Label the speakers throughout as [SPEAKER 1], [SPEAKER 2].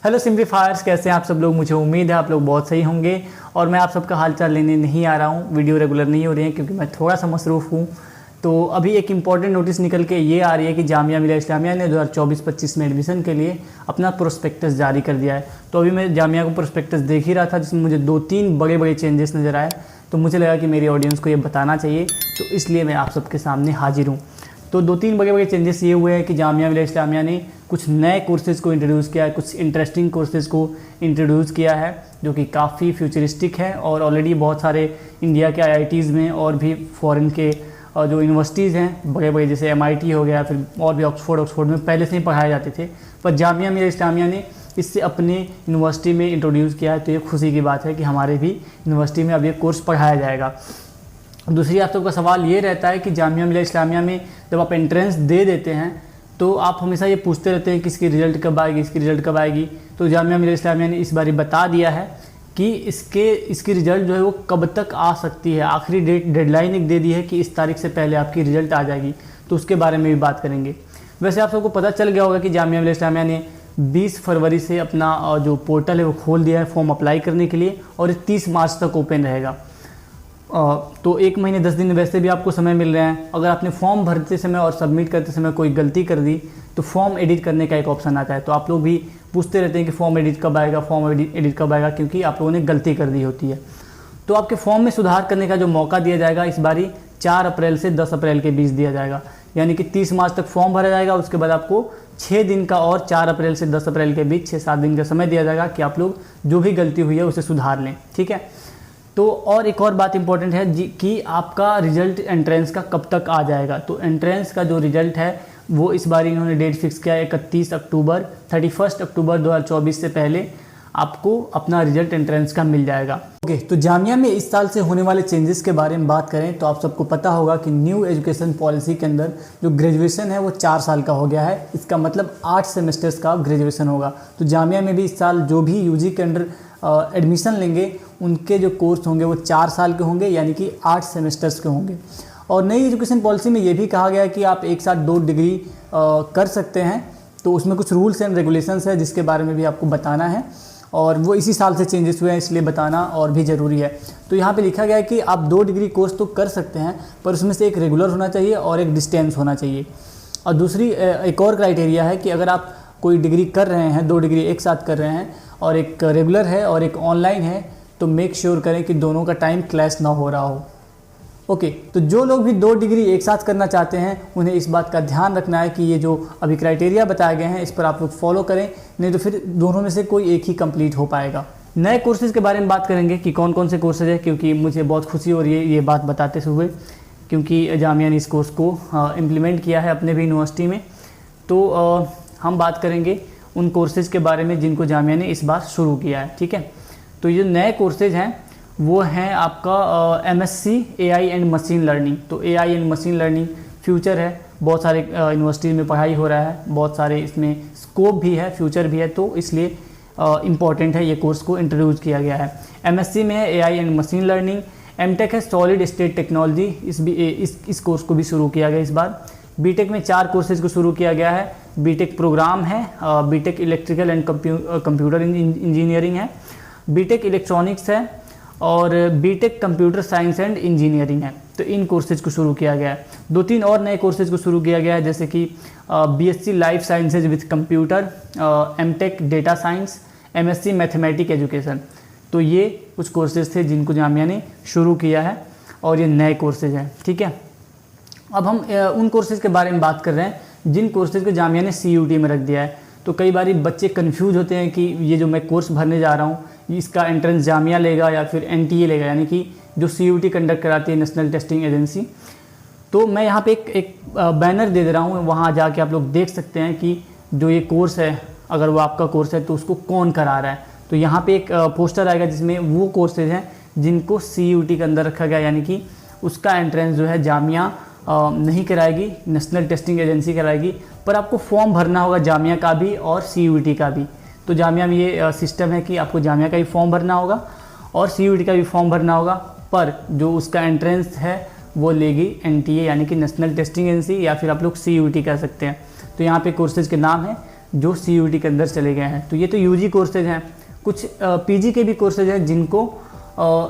[SPEAKER 1] Hello सिम्प्लीफायर्स, कैसे हैं आप सब लोग। मुझे उम्मीद है आप लोग बहुत सही होंगे और मैं आप सबका हालचाल लेने नहीं आ रहा हूँ। वीडियो रेगुलर नहीं हो रही है क्योंकि मैं थोड़ा सा मसरूफ़ हूँ। तो अभी एक इम्पॉर्टेंट नोटिस निकल के ये आ रही है कि जामिया मिलिया इस्लामिया ने 2024-25 में एडमिशन के लिए अपना प्रोस्पेक्टस जारी कर दिया है। तो अभी मैं जामिया को प्रोस्पेक्टस देख ही रहा था जिसमें मुझे 2-3 बड़े बड़े चेंजेस नज़र आए। तो मुझे लगा कि मेरी ऑडियंस को ये बताना चाहिए, तो इसलिए मैं आप सबके सामने हाजिर हूँ। तो 2-3 बड़े बड़े चेंजेस ये हुए हैं कि जामिया मिलिया इस्लामिया ने कुछ नए कोर्सेज़ को इंट्रोड्यूस किया है, कुछ इंटरेस्टिंग कोर्सेज़ को इंट्रोड्यूस किया है जो कि काफ़ी फ्यूचरिस्टिक है और ऑलरेडी बहुत सारे इंडिया के आईआईटीज़ में और भी फॉरेन के जो यूनिवर्सिटीज़ हैं बड़े बड़े, जैसे MIT हो गया, फिर और भी ऑक्सफोर्ड में पहले से ही पढ़ाए जाते थे, पर जामिया मिलिया इस्लामिया ने इससे अपने यूनिवर्सिटी में इंट्रोड्यूस किया है। तो ये खुशी की बात है कि हमारे भी यूनिवर्सिटी में अब ये कोर्स पढ़ाया जाएगा। दूसरी आप सबका सवाल ये रहता है कि जामिया मिलिया इस्लामिया में जब आप एंट्रेंस दे देते हैं तो आप हमेशा ये पूछते रहते हैं कि इसकी रिज़ल्ट कब आएगी, इसकी रिज़ल्ट कब आएगी। तो जामिया मिलिया इस्लामिया ने इस बार बता दिया है कि इसकी रिज़ल्ट जो है वो कब तक आ सकती है। आखिरी डेडलाइन एक दे दी है कि इस तारीख से पहले आपकी रिज़ल्ट आ जाएगी, तो उसके बारे में भी बात करेंगे। वैसे आप सबको पता चल गया होगा कि जामिया मिलिया इस्लामिया ने 20 फरवरी से अपना जो पोर्टल है वो खोल दिया है फॉर्म अप्लाई करने के लिए, और ये 30 मार्च तक ओपन रहेगा। तो 1 महीने 10 दिन वैसे भी आपको समय मिल रहे हैं। अगर आपने फॉर्म भरते समय और सबमिट करते समय कोई गलती कर दी तो फॉर्म एडिट करने का एक ऑप्शन आता है। तो आप लोग भी पूछते रहते हैं कि फॉर्म एडिट कब आएगा, फॉर्म एडिट कब आएगा, क्योंकि आप लोगों ने गलती कर दी होती है। तो आपके फॉर्म में सुधार करने का जो मौका दिया जाएगा इस बारी 4 अप्रैल से 10 अप्रैल के बीच दिया जाएगा, यानी कि 30 मार्च तक फॉर्म भरा जाएगा। उसके बाद आपको 6 दिन का और 4 अप्रैल से 10 अप्रैल के बीच 6-7 दिन का समय दिया जाएगा कि आप लोग जो भी गलती हुई है उसे सुधार लें, ठीक है। तो और एक और बात इंपॉर्टेंट है कि आपका रिजल्ट एंट्रेंस का कब तक आ जाएगा। तो एंट्रेंस का जो रिजल्ट है वो इस बार इन्होंने डेट फिक्स किया है 31 अक्टूबर 31 अक्टूबर 2024 से पहले आपको अपना रिजल्ट एंट्रेंस का मिल जाएगा। ओके, तो जामिया में इस साल से होने वाले चेंजेस के बारे में बात करें तो आप सबको पता होगा कि न्यू एजुकेशन पॉलिसी के अंदर जो ग्रेजुएशन है वो 4 साल का हो गया है। इसका मतलब 8 सेमेस्टर्स का ग्रेजुएशन होगा। तो जामिया में भी इस साल जो भी UG के अंडर एडमिशन लेंगे उनके जो कोर्स होंगे वो 4 साल के होंगे, यानी कि 8 सेमेस्टर्स के होंगे। और नई एजुकेशन पॉलिसी में ये भी कहा गया है कि आप एक साथ 2 डिग्री कर सकते हैं। तो उसमें कुछ रूल्स एंड रेगुलेशंस है जिसके बारे में भी आपको बताना है, और वो इसी साल से चेंजेस हुए हैं इसलिए बताना और भी ज़रूरी है। तो यहाँ पे लिखा गया है कि आप 2 डिग्री कोर्स तो कर सकते हैं, पर उसमें से एक रेगुलर होना चाहिए और एक डिस्टेंस होना चाहिए। और दूसरी एक और क्राइटेरिया है कि अगर आप कोई डिग्री कर रहे हैं, 2 डिग्री एक साथ कर रहे हैं और एक रेगुलर है और एक ऑनलाइन है, तो मेक श्योर करें कि दोनों का टाइम क्लैश ना हो रहा हो। ओके, तो जो लोग भी 2 डिग्री एक साथ करना चाहते हैं उन्हें इस बात का ध्यान रखना है कि ये जो अभी क्राइटेरिया बताए गए हैं इस पर आप लोग फॉलो करें, नहीं तो फिर दोनों में से कोई एक ही कंप्लीट हो पाएगा। नए कोर्सेज़ के बारे में बात करेंगे कि कौन कौन से कोर्सेज है, क्योंकि मुझे बहुत खुशी हो रही है ये बात बताते हुए, क्योंकि जामिया ने इस कोर्स को इम्प्लीमेंट किया है अपने भी यूनिवर्सिटी में। तो हम बात करेंगे उन कोर्सेज़ के बारे में जिनको जामिया ने इस बार शुरू किया है, ठीक है। तो ये नए कोर्सेज हैं वो हैं आपका MSc AI and machine learning. तो AI and machine learning future है, बहुत सारे यूनिवर्सिटीज़ में पढ़ाई हो रहा है, बहुत सारे इसमें स्कोप भी है, फ्यूचर भी है, तो इसलिए इम्पॉर्टेंट है ये कोर्स को इंट्रोड्यूस किया गया है। MSc में है AI and machine learning. MTech है सॉलिड स्टेट टेक्नोलॉजी, इस कोर्स को भी शुरू किया गया इस बार। BTech में 4 कोर्सेज को शुरू किया गया है। BTech प्रोग्राम है, BTech electrical and computer engineering है, BTech इलेक्ट्रॉनिक्स है और BTech computer science and engineering है। तो इन कोर्सेज को शुरू किया गया है। 2-3 और नए कोर्सेज को शुरू किया गया है, जैसे कि BSc life sciences with computer, MTech data science, MSc mathematic education. तो ये कुछ कोर्सेज थे जिनको जामिया ने शुरू किया है और ये नए कोर्सेज हैं, ठीक है। अब हम उन कोर्सेज के बारे में बात कर रहे हैं जिन कोर्सेज को जामिया ने CUT में रख दिया है। तो कई बार बच्चे कंफ्यूज होते हैं कि ये जो मैं कोर्स भरने जा रहा हूँ इसका एंट्रेंस जामिया लेगा या फिर NTA लेगा, यानी कि जो CUT कंडक्ट कराती है नेशनल टेस्टिंग एजेंसी। तो मैं यहाँ पे एक बैनर दे दे रहा हूँ, वहाँ जाके आप लोग देख सकते हैं कि जो ये कोर्स है अगर वो आपका कोर्स है तो उसको कौन करा रहा है। तो यहाँ पे एक पोस्टर आएगा जिसमें वो कोर्सेज हैं जिनको CUT के अंदर रखा गया, यानी कि उसका एंट्रेंस जो है जामिया नहीं कराएगी, नेशनल टेस्टिंग एजेंसी कराएगी, पर आपको फॉर्म भरना होगा जामिया का भी और CUT का भी। तो जामिया में ये सिस्टम है कि आपको जामिया का भी फॉर्म भरना होगा और CUT का भी फॉर्म भरना होगा, पर जो उसका एंट्रेंस है वो लेगी NTA यानी कि नेशनल टेस्टिंग एजेंसी, या फिर आप लोग CUT कह सकते हैं। तो यहाँ पे कोर्सेज के नाम है जो CUET के अंदर चले गए हैं। तो ये तो UG कोर्सेज हैं, कुछ PG के भी कोर्सेज हैं जिनको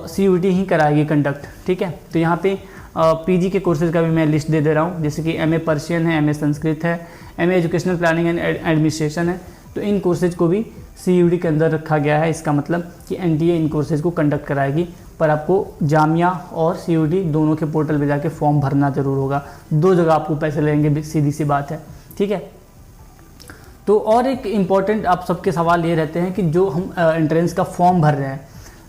[SPEAKER 1] CUET ही कराएगी कंडक्ट, ठीक है। तो यहाँ पे PG के कोर्सेज का भी मैं लिस्ट दे दे रहा हूँ, जैसे कि MA पर्शियन है, MA संस्कृत है, MA educational planning and administration है। तो इन कोर्सेज को भी CUET के अंदर रखा गया है। इसका मतलब कि NTA इन कोर्सेज को कंडक्ट कराएगी, पर आपको जामिया और CUET दोनों के पोर्टल पे जाके फॉर्म भरना ज़रूर होगा। 2 जगह आपको पैसे लगेंगे, सीधी सी बात है, ठीक है। तो और एक इम्पॉर्टेंट आप सबके सवाल ये रहते हैं कि जो हम एंट्रेंस का फॉर्म भर रहे हैं,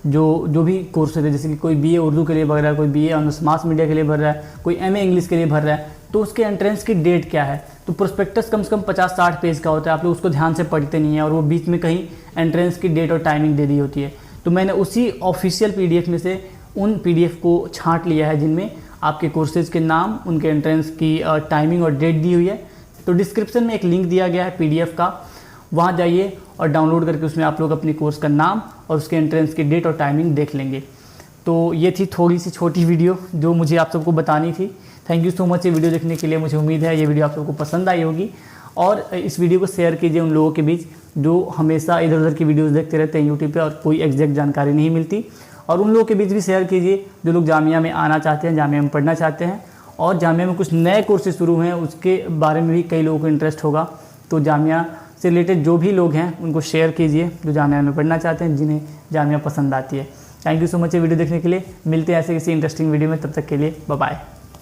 [SPEAKER 1] जो भी कोर्सेज है, जैसे कि कोई BA उर्दू के लिए भर रहा है, कोई BA ऑनर्स मास मीडिया के लिए भर रहा है, कोई MA इंग्लिश के लिए भर रहा है, तो उसके एंट्रेंस की डेट क्या है। तो प्रोस्पेक्टस कम से कम 50-60 पेज का होता है, आप लोग उसको ध्यान से पढ़ते नहीं है, और वो बीच में कहीं एंट्रेंस की डेट और टाइमिंग दे दी होती है। तो मैंने उसी ऑफिशियल PDF में से उन PDF को छांट लिया है जिनमें आपके कोर्सेज के नाम, उनके एंट्रेंस की टाइमिंग और डेट दी हुई है। तो डिस्क्रिप्शन में एक लिंक दिया गया है PDF का, वहाँ जाइए और डाउनलोड करके उसमें आप लोग अपने कोर्स का नाम और उसके एंट्रेंस की डेट और टाइमिंग देख लेंगे। तो ये थी थोड़ी सी छोटी वीडियो जो मुझे आप सबको बतानी थी। थैंक यू सो मच ये वीडियो देखने के लिए। मुझे उम्मीद है ये वीडियो आप सबको पसंद आई होगी, और इस वीडियो को शेयर कीजिए उन लोगों के बीच जो हमेशा इधर उधर की वीडियोस देखते रहते हैं यूट्यूब पे और कोई एग्जैक्ट जानकारी नहीं मिलती। और उन लोगों के बीच भी शेयर कीजिए जो लोग जामिया में आना चाहते हैं, जामिया में पढ़ना चाहते हैं, और जामिया में कुछ नए कोर्सेज शुरू हुए हैं उसके बारे में भी कई लोगों को इंटरेस्ट होगा। तो जामिया से रिलेटेड जो भी लोग हैं उनको शेयर कीजिए जो जामिया में पढ़ना चाहते हैं, जिन्हें जामिया पसंद आती है। थैंक यू सो मच ये वीडियो देखने के लिए। मिलते हैं ऐसे किसी इंटरेस्टिंग वीडियो में, तब तक के लिए बाय बाय।